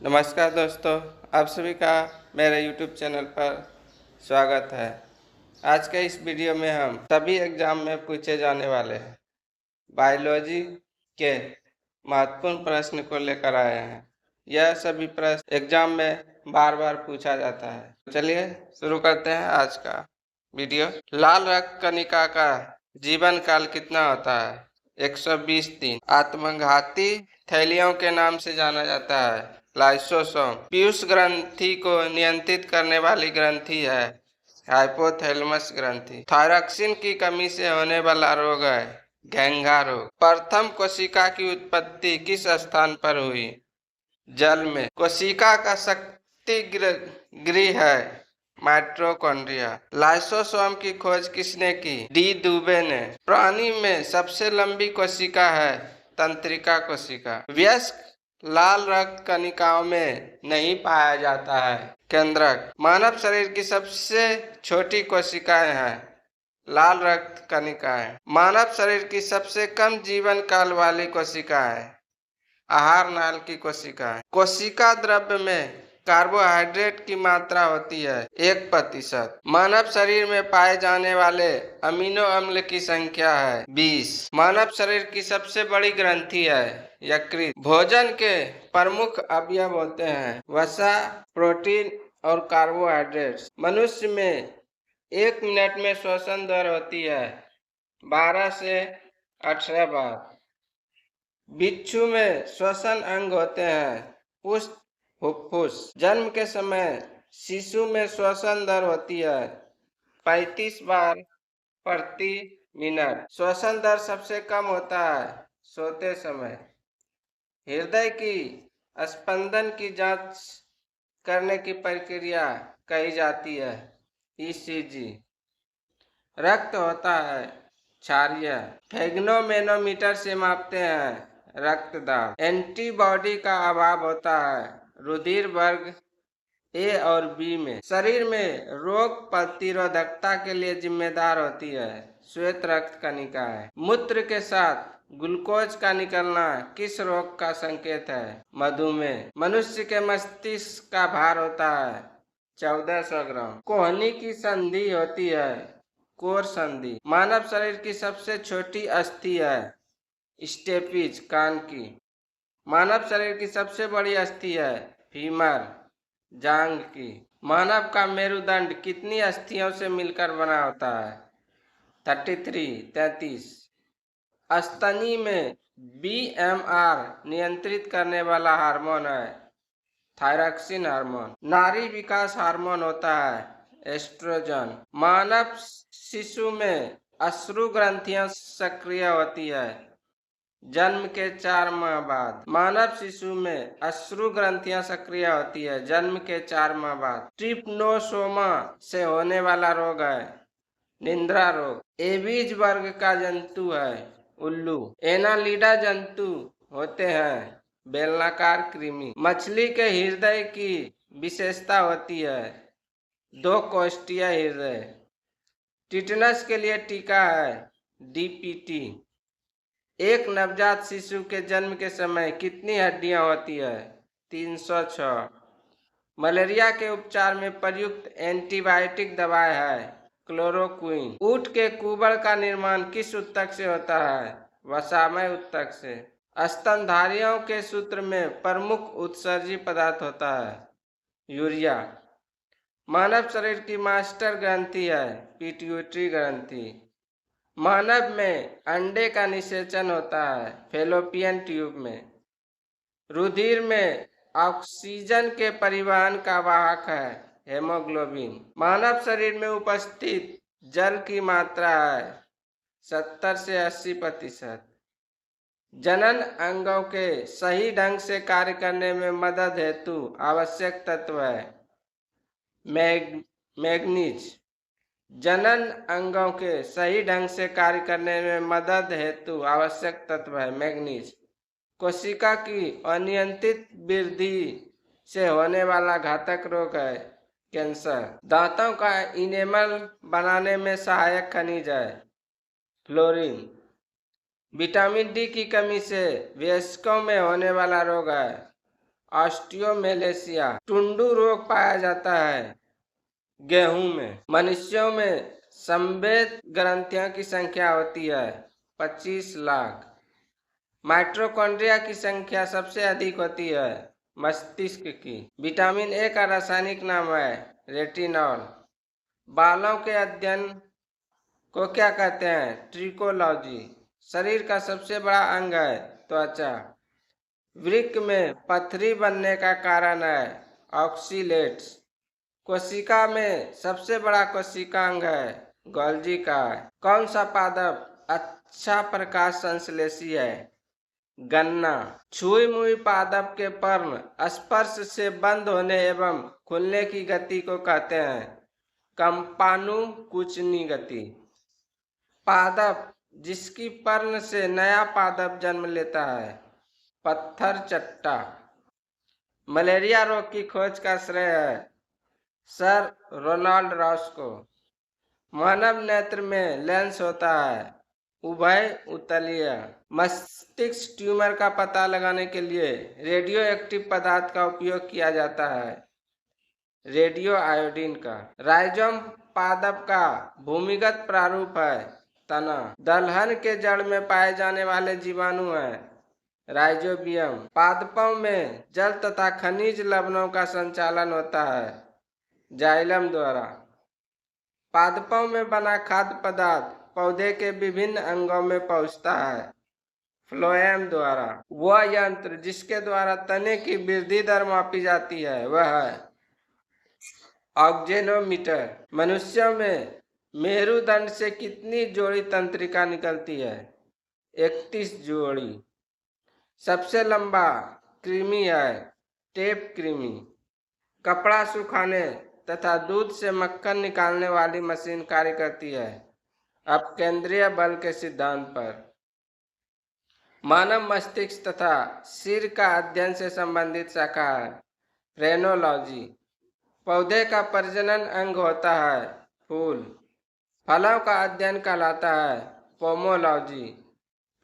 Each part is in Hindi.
नमस्कार दोस्तों, आप सभी का मेरे YouTube चैनल पर स्वागत है। आज के इस वीडियो में हम सभी एग्जाम में पूछे जाने वाले हैं बायोलॉजी के महत्वपूर्ण प्रश्न को लेकर आए हैं। यह सभी प्रश्न एग्जाम में बार बार पूछा जाता है। चलिए शुरू करते हैं आज का वीडियो। लाल रक्त कणिका का जीवन काल कितना होता है? 120 दिन। आत्मघाती थैलियों के नाम से जाना जाता है लाइसोसोम। पीयूष ग्रंथि को नियंत्रित करने वाली ग्रंथि है हाइपोथैलेमस ग्रंथि। थायरॉक्सिन की कमी से होने वाला रोग है घेंघा रोग। प्रथम कोशिका की उत्पत्ति किस स्थान पर हुई? जल में। कोशिका का शक्ति गृह है माइटोकॉन्ड्रिया। लाइसोसोम की खोज किसने की? डी दुबे ने। प्राणी में सबसे लंबी कोशिका है तंत्रिका कोशिका। वयस्क लाल रक्त कणिकाओं में नहीं पाया जाता है केंद्रक। मानव शरीर की सबसे छोटी कोशिकाएं हैं लाल रक्त कणिकाएं। मानव शरीर की सबसे कम जीवन काल वाली कोशिकाएं आहार नाल की कोशिकाएं। कोशिका द्रव्य में कार्बोहाइड्रेट की मात्रा होती है 1%। मानव शरीर में पाए जाने वाले अमीनो अम्ल की संख्या है 20। मानव शरीर की सबसे बड़ी ग्रंथि है यकृत। भोजन के प्रमुख अवयव होते हैं वसा, प्रोटीन और कार्बोहाइड्रेट। मनुष्य में 1 मिनट में श्वसन दर होती है 12 से 18 बार। बिच्छू में श्वसन अंग होते हैं पुष्ट फुफ्फुस। जन्म के समय शिशु में श्वसन दर होती है 35 बार प्रति मिनट। श्वसन दर सबसे कम होता है सोते समय। हृदय की स्पंदन की जांच करने की प्रक्रिया कही जाती है ईसीजी। रक्त होता है क्षारीय। फेगनोमेनोमीटर से मापते हैं रक्तदाब। एंटीबॉडी का अभाव होता है रुधिर वर्ग ए और बी में। शरीर में रोग प्रतिरोधकता के लिए जिम्मेदार होती है श्वेत रक्त कणिकाएं। मूत्र के साथ ग्लूकोज का निकलना किस रोग का संकेत है? मधुमेह। मनुष्य के मस्तिष्क का भार होता है 1400 ग्राम। कोहनी की संधि होती है कोर संधि। मानव शरीर की सबसे छोटी अस्थि है स्टेपीज कान की। मानव शरीर की सबसे बड़ी अस्थि है फीमर जांघ की। मानव का मेरुदंड कितनी अस्थियों से मिलकर बना होता है? 33। स्तनी में बीएमआर नियंत्रित करने वाला हार्मोन है थायरॉक्सिन हार्मोन। नारी विकास हार्मोन होता है एस्ट्रोजन। मानव शिशु में अश्रु ग्रंथियां सक्रिय होती है जन्म के 4 माह बाद। मानव शिशु में अश्रु ग्रंथियां सक्रिय होती है जन्म के 4 माह बाद। ट्रिप्नोसोमा से होने वाला रोग है निद्रा रोग। एबीज वर्ग का जंतु है उल्लू। एनालिडा जंतु होते हैं बेलनाकार कृमि। मछली के हृदय की विशेषता होती है 2 कोष्ठीय हृदय। टिटनस के लिए टीका है डीपीटी। एक नवजात शिशु के जन्म के समय कितनी हड्डियां होती है? 306। मलेरिया के उपचार में प्रयुक्त एंटीबायोटिक दवा है क्लोरोक्विन। ऊंट के कुबड़ का निर्माण किस ऊतक से होता है? वसामय ऊतक से। स्तनधारियों के सूत्र में प्रमुख उत्सर्जी पदार्थ होता है यूरिया। मानव शरीर की मास्टर ग्रंथि है पिट्यूटरी ग्रंथि। मानव में अंडे का निषेचन होता है फैलोपियन ट्यूब में। रुधिर में ऑक्सीजन के परिवहन का वाहक है हेमोग्लोबिन। मानव शरीर में उपस्थित जल की मात्रा है 70 से 80%। जनन अंगों के सही ढंग से कार्य करने में मदद हेतु आवश्यक तत्व है मैग्नीज। जनन अंगों के सही ढंग से कार्य करने में मदद हेतु आवश्यक तत्व है मैग्नीज। कोशिका की अनियंत्रित वृद्धि से होने वाला घातक रोग है कैंसर। दांतों का इनेमल बनाने में सहायक खनिज है फ्लोरीन। विटामिन डी की कमी से वयस्कों में होने वाला रोग है ऑस्टियोमेलेशिया। टुंडू रोग पाया जाता है गेहूं में। मनुष्यों में संवेद ग्रंथियों की संख्या होती है 25 लाख। माइटोकॉन्ड्रिया की संख्या सबसे अधिक होती है मस्तिष्क की। विटामिन ए का रासायनिक नाम है रेटिनॉल। बालों के अध्ययन को क्या कहते हैं? ट्रिकोलॉजी। शरीर का सबसे बड़ा अंग है त्वचा। वृक्क में पथरी बनने का कारण है ऑक्सीलेट्स। कोशिका में सबसे बड़ा कोशिकांग है गोल्जी का। कौन सा पादप अच्छा प्रकाश संश्लेषी है? गन्ना। छुई मुई पादप के पर्ण स्पर्श से बंद होने एवं खुलने की गति को कहते हैं कंपानुकुचनी गति। पादप जिसकी पर्ण से नया पादप जन्म लेता है पत्थर चट्टा। मलेरिया रोग की खोज का श्रेय है सर रोनाल्ड रॉस को। मानव नेत्र में लेंस होता है उभय उत्तलीय। मस्तिष्क ट्यूमर का पता लगाने के लिए रेडियो एक्टिव पदार्थ का उपयोग किया जाता है रेडियो आयोडीन का। राइजोम पादप का भूमिगत प्रारूप है तना। दलहन के जड़ में पाए जाने वाले जीवाणु हैं राइजोबियम। पादपों में जल तथा खनिज लवणों का संचालन होता है जाइलम द्वारा। पादपों में बना खाद्य पदार्थ पौधे के विभिन्न अंगों में पहुंचता है फ्लोएम द्वारा। वह यंत्र जिसके द्वारा तने की वृद्धि दर मापी जाती है वह है ऑक्जेनोमीटर। मनुष्यों में मेरुदंड से कितनी जोड़ी तंत्रिका निकलती है? 31 जोड़ी। सबसे लंबा कृमि है टेप कृमि। कपड़ा सुखाने तथा दूध से मक्खन निकालने वाली मशीन कार्य करती है अपकेंद्रीय बल के सिद्धांत पर। मानव मस्तिष्क तथा सिर का अध्ययन से संबंधित शाखा है फ्रेनोलॉजी। पौधे का प्रजनन अंग होता है फूल। फलों का अध्ययन कहलाता है पोमोलॉजी।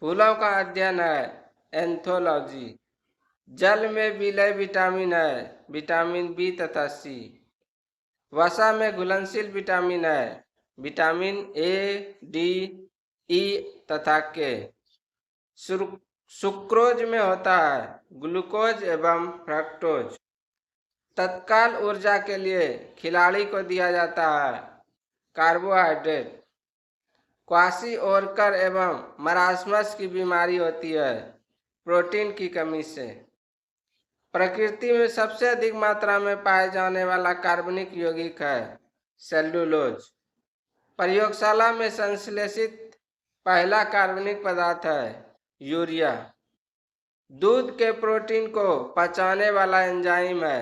फूलों का अध्ययन है एंथोलॉजी। जल में विलय विटामिन है विटामिन बी तथा सी। वसा में घुलनशील विटामिन है विटामिन ए डी ई तथा के। सुक्रोज में होता है ग्लूकोज एवं फ्रक्टोज। तत्काल ऊर्जा के लिए खिलाड़ी को दिया जाता है कार्बोहाइड्रेट। क्वासी ओरकर एवं मरासमस की बीमारी होती है प्रोटीन की कमी से। प्रकृति में सबसे अधिक मात्रा में पाए जाने वाला कार्बनिक यौगिक है सेल्यूलोज। प्रयोगशाला में संश्लेषित पहला कार्बनिक पदार्थ है यूरिया। दूध के प्रोटीन को पचाने वाला एंजाइम है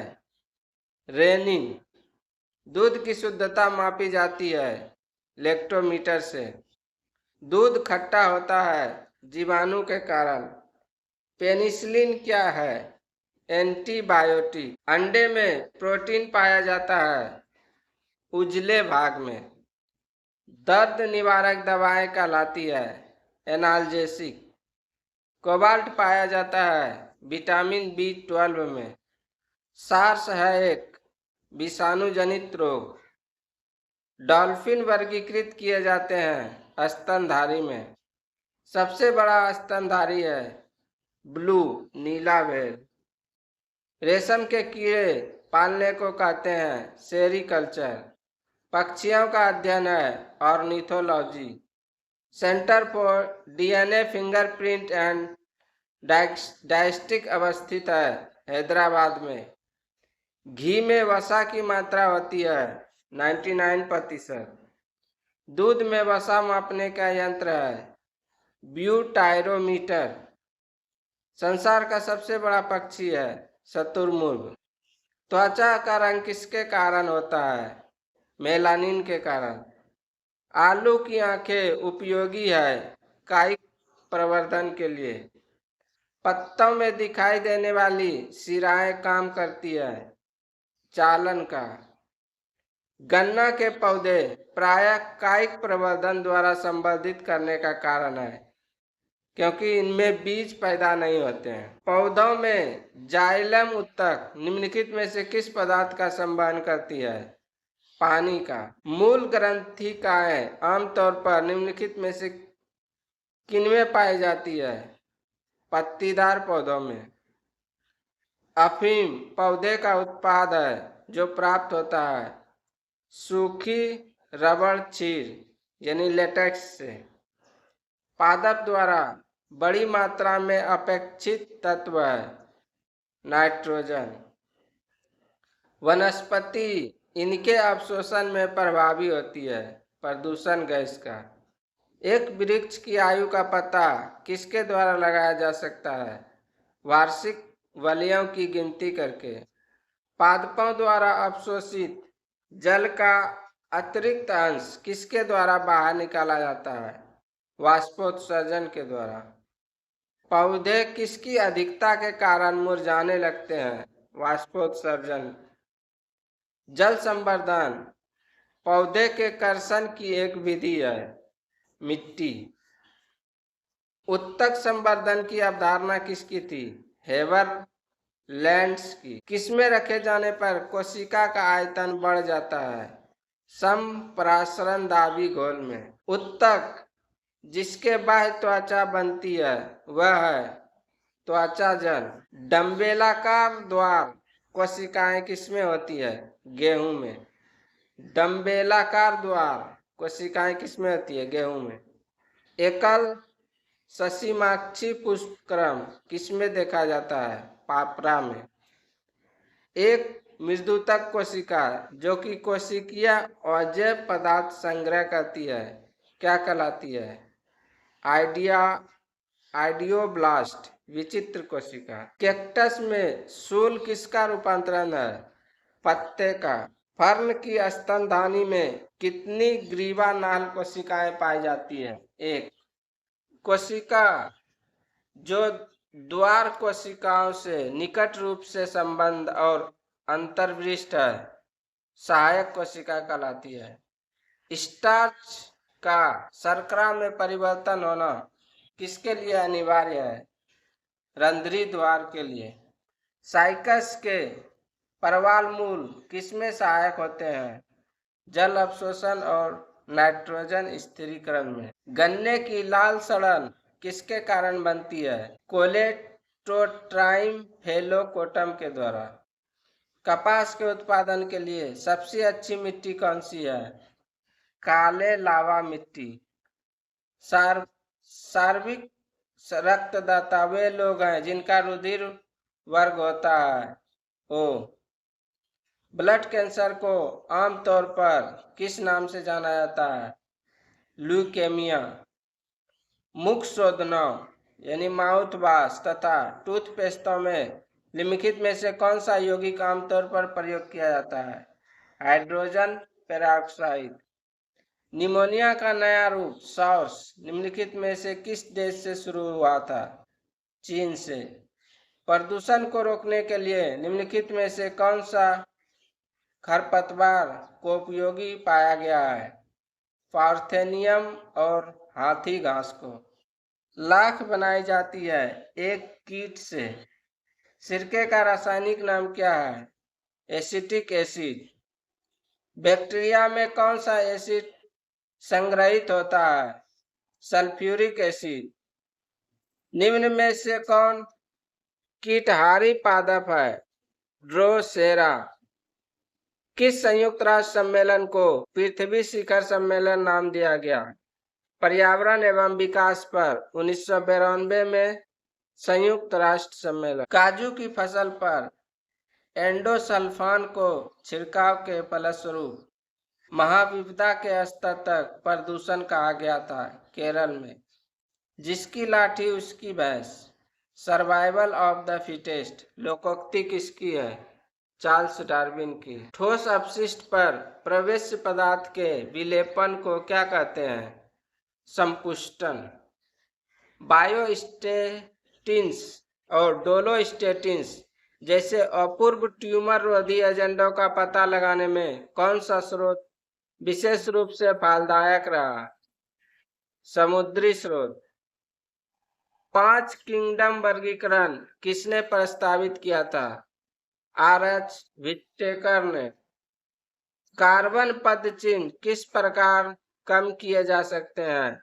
रेनिन। दूध की शुद्धता मापी जाती है लेक्टोमीटर से। दूध खट्टा होता है जीवाणु के कारण। पेनिसिलिन क्या है? एंटीबायोटिक। अंडे में प्रोटीन पाया जाता है उजले भाग में। दर्द निवारक दवाएं कहलाती है एनाल्जेसिक। कोबाल्ट पाया जाता है विटामिन B12 में। सार्स है एक विषाणु जनित रोग। डॉल्फिन वर्गीकृत किए जाते हैं स्तनधारी में। सबसे बड़ा स्तनधारी है ब्लू नीला व्हेल। रेशम के कीड़े पालने को कहते हैं सेरीकल्चर। पक्षियों का अध्ययन है ornithology. Centre for DNA fingerprint and diagnostic अवस्थित है हैदराबाद में। घी में वसा की मात्रा होती है 99%। दूध में वसा मापने का यंत्र है ब्यूटायरोमीटर। संसार का सबसे बड़ा पक्षी है शुतुरमुर्ग। त्वचा का रंग किसके कारण होता है? मेलानिन के कारण। आलू की आंखें उपयोगी है कायिक प्रवर्धन के लिए। पत्तों में दिखाई देने वाली शिराएं काम करती है चालन का। गन्ना के पौधे प्रायः कायिक प्रवर्धन द्वारा संवर्धित करने का कारण है क्योंकि इनमें बीज पैदा नहीं होते हैं। पौधों में जाइलम उत्तक निम्नलिखित में से किस पदार्थ का संवहन करती है? पानी का। मूल ग्रंथिकाएं आमतौर पर निम्नलिखित में से किनमें पाई जाती है? पत्तीदार पौधों में। अफीम पौधे का उत्पाद है जो प्राप्त होता है सूखी रबड़ चीर यानी लेटेक्स से। पादप द्वारा बड़ी मात्रा में अपेक्षित तत्व है नाइट्रोजन। वनस्पति इनके अवशोषण में प्रभावी होती है प्रदूषण गैस का। एक वृक्ष की आयु का पता किसके द्वारा लगाया जा सकता है? वार्षिक वलयों की गिनती करके। पादपों द्वारा अवशोषित जल का अतिरिक्त अंश किसके द्वारा बाहर निकाला जाता है? वाष्पोत्सर्जन के द्वारा। पौधे किसकी अधिकता के कारण मुरझाने लगते हैं? वाष्पोत्सर्जन। जल संवर्धन पौधे के कर्षण की एक विधि है मिट्टी। उत्तक संवर्धन की अवधारणा किसकी थी? हेवरलैंड्स की। किसमें रखे जाने पर कोशिका का आयतन बढ़ जाता है? संप्रासरण-दाबी घोल में। उत्तक जिसके बाह्य त्वचा बनती है वह है त्वचाजन। डंबेलाकार द्वार कोशिकाएं किसमें होती है? गेहूं में। डंबेलाकार द्वार कोशिकाएं किसमें होती है? गेहूं में। एकल ससीमाक्षी पुष्पक्रम किसमें देखा जाता है? पापरा में। एक मृदुतक कोशिका जो कि कोशिकीय अजैव पदार्थ संग्रह करती है क्या कहलाती है? आइडियोब्लास्ट विचित्र कोशिका। कैक्टस में शूल किसका रूपांतरण है? पत्ते का। फर्न की स्तनधानी में कितनी ग्रीवा नाल कोशिकाएं पाई जाती है? एक। कोशिका जो द्वार कोशिकाओं से निकट रूप से संबंध और अंतर्विष्ट है सहायक कोशिका कहलाती है। स्टार्च का शर्करा में परिवर्तन होना किसके लिए अनिवार्य है? रंध्री द्वार के लिए। साइकस के परवाल मूल किसमें सहायक होते हैं? जल अवशोषण और नाइट्रोजन स्थिरीकरण में। गन्ने की लाल सड़न किसके कारण बनती है? कोलेटोट्राइम फेलोकोटम के द्वारा। कपास के उत्पादन के लिए सबसे अच्छी मिट्टी कौन सी है? काले लावा मिट्टी। सार्विक रक्तदाता वे लोग हैं जिनका रुधिर वर्ग होता है ओ। ब्लड कैंसर को आमतौर पर किस नाम से जाना जाता है? ल्यूकेमिया। मुख शोधनों यानी माउथ वाश तथा टूथपेस्टों में निम्नलिखित में से कौन सा यौगिक आमतौर पर प्रयोग किया जाता है? Hydrogen peroxide. निमोनिया का नया रूप सॉर्स निम्नलिखित में से किस देश से शुरू हुआ था? चीन से। प्रदूषण को रोकने के लिए निम्नलिखित में से कौन सा खरपतवार को उपयोगी पाया गया है? पार्थेनियम और हाथी घास को। लाख बनाई जाती है एक कीट से। सिरके का रासायनिक नाम क्या है? Acetic acid. बैक्टीरिया में कौन सा एसिड संग्रहित होता है? Sulphuric acid. निम्न में से कौन कीटहारी पादप है? ड्रोसेरा। किस संयुक्त राष्ट्र सम्मेलन को पृथ्वी शिखर सम्मेलन नाम दिया गया? पर्यावरण एवं विकास पर 1992 में संयुक्त राष्ट्र सम्मेलन। काजू की फसल पर एंडोसल्फान को छिड़काव के फलस्वरूप महाविपदा के स्तर तक प्रदूषण कहा गया था केरल में। जिसकी लाठी उसकी भैंस। सर्वाइवल ऑफ द फिटेस्ट लोकोक्ति किसकी है? चार्ल्स डार्विन की। ठोस अपशिष्ट पर प्रवेश पदार्थ के विलेपन को क्या कहते हैं? संपुष्टन। बायोस्टेटिन्स और डोलोस्टेटिन्स जैसे अपूर्व ट्यूमर रोधी एजेंटों का पता लगाने में कौन सा स्रोत विशेष रूप से फलदायक रहा? समुद्री स्रोत। 5 किंगडम वर्गीकरण किसने प्रस्तावित किया था? आर.एच. व्हिटेकर ने। कार्बन पदचिह्न किस प्रकार कम किए जा सकते हैं?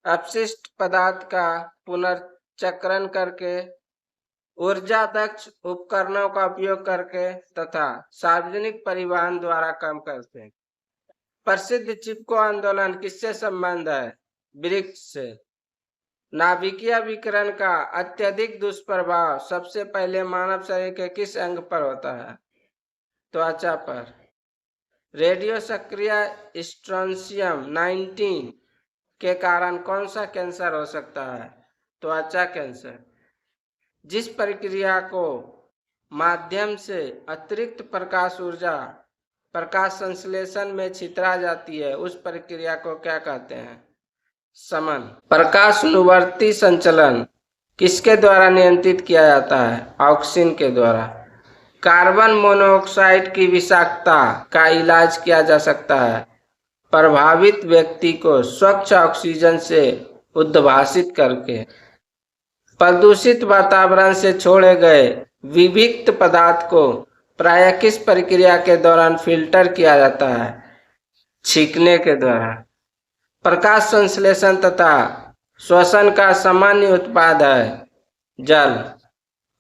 अपशिष्ट पदार्थ का पुनर्चक्रण करके, ऊर्जा दक्ष उपकरणों का उपयोग करके तथा सार्वजनिक परिवहन द्वारा कम करते हैं। प्रसिद्ध चिपको आंदोलन किससे संबंध है? वृक्ष से। नाभिकीय विकिरण का अत्यधिक दुष्प्रभाव सबसे पहले मानव शरीर के किस अंग पर होता है? त्वचा पर। रेडियो सक्रिय स्ट्रोंशियम 19 के कारण कौन सा कैंसर हो सकता है? त्वचा कैंसर। जिस प्रक्रिया को माध्यम से अतिरिक्त प्रकाश ऊर्जा प्रकाश संश्लेषण में छितरा जाती है, उस प्रक्रिया को क्या कहते हैं? समन। प्रकाश अनुवर्ती संचलन किसके द्वारा नियंत्रित किया जाता है? ऑक्सीन के द्वारा। कार्बन मोनोऑक्साइड की विषाक्तता का इलाज किया जा सकता है प्रभावित व्यक्ति को स्वच्छ ऑक्सीजन से उद्भासित करके। प्रदूषित वातावरण से छोड़े गए विविक्त पदार्थ को प्रायः किस प्रक्रिया के दौरान फिल्टर किया जाता है? छींकने के द्वारा। प्रकाश संश्लेषण तथा श्वसन का सामान्य उत्पाद है जल।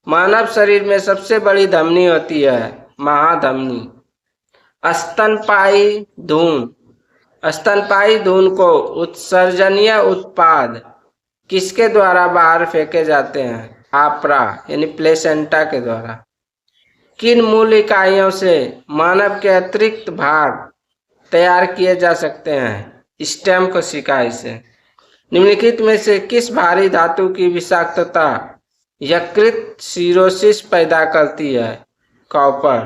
मानव शरीर में सबसे बड़ी धमनी होती है महाधमनी। स्तनपायी धून। स्तनपायी धून को उत्सर्जनीय उत्पाद किसके द्वारा बाहर फेंके जाते हैं? आप्रा यानी प्लेसेंटा के द्वारा। किन मूल इकाइयों से मानव के अतिरिक्त भाग तैयार किए जा सकते हैं? स्टेम कोशिकाएं से। निम्नलिखित में से किस भारी धातु की विषाक्तता यकृत सिरोसिस पैदा करती है? कॉपर।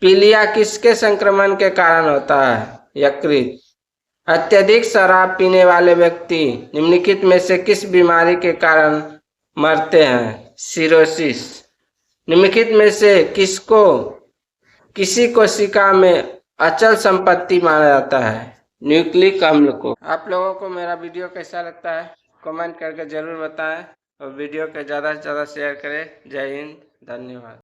पीलिया किसके संक्रमण के कारण होता है? यकृत। अत्यधिक शराब पीने वाले व्यक्ति निम्नलिखित में से किस बीमारी के कारण मरते हैं? सिरोसिस। निम्नलिखित में से किसी कोशिका में अचल संपत्ति माना जाता है? न्यूक्लिक अम्ल को। आप लोगों को मेरा वीडियो कैसा लगता है कमेंट करके जरूर बताएं और वीडियो को ज़्यादा से ज़्यादा शेयर करें। जय हिंद, धन्यवाद।